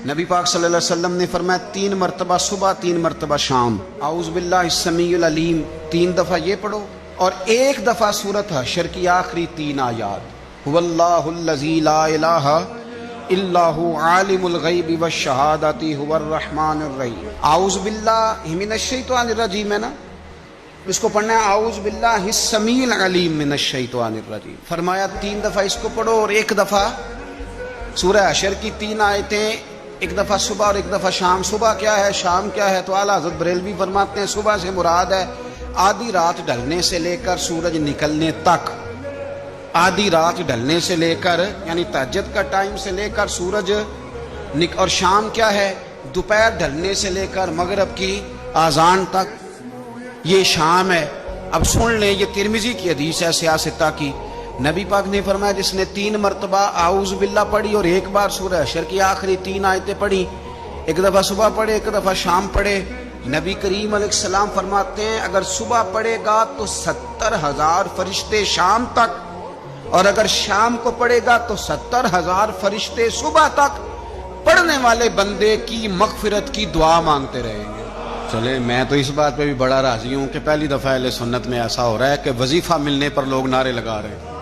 نبی پاک صلی اللہ علیہ وسلم نے فرمایا 3 مرتبہ صبح 3 مرتبہ شام اعوذ باللہ السمیع العلیم 3 دفعہ یہ پڑھو، اور 1 دفعہ سورۃ حشر کی آخری 3 آیات هو اللہ الذی لا الہ الا هو عالم الغیب والشہادۃ هو الرحمن الرحیم۔ اعوذ باللہ من الشیطان الرجیم ہے نا، اس کو پڑھنا ہے اعوذ باللہ السمیع العلیم من الشیطان الرجیم۔ فرمایا 3 دفعہ اس کو پڑھو اور 1 دفعہ سورہ حشر کی 3 آیتیں، 1 دفعہ صبح اور 1 دفعہ شام۔ صبح کیا ہے، شام کیا ہے؟ تو اعلیٰ حضرت بریلوی فرماتے ہیں صبح سے مراد ہے آدھی رات ڈھلنے سے لے کر سورج نکلنے تک، آدھی رات ڈھلنے سے لے کر یعنی تہجد کا ٹائم سے لے کر سورج اور شام کیا ہے، دوپہر ڈھلنے سے لے کر مغرب کی اذان تک، یہ شام ہے۔ اب سن لیں، یہ ترمذی کی حدیث ہے سیاستہ کی، نبی پاک نے فرمایا جس نے 3 مرتبہ اعوذ باللہ پڑھی اور 1 بار سورہ حشر کی آخری 3 آیتیں پڑھی، 1 دفعہ صبح پڑھے 1 دفعہ شام پڑھے، نبی کریم علیہ السلام فرماتے ہیں اگر صبح پڑھے گا تو 70,000 فرشتے شام تک، اور اگر شام کو پڑھے گا تو 70,000 فرشتے صبح تک پڑھنے والے بندے کی مغفرت کی دعا مانگتے رہیں گے۔ چلے، میں تو اس بات پہ بھی بڑا راضی ہوں کہ پہلی دفعہ اہل سنت میں ایسا ہو رہا ہے کہ وظیفہ ملنے پر لوگ نعرے لگا رہے ہیں۔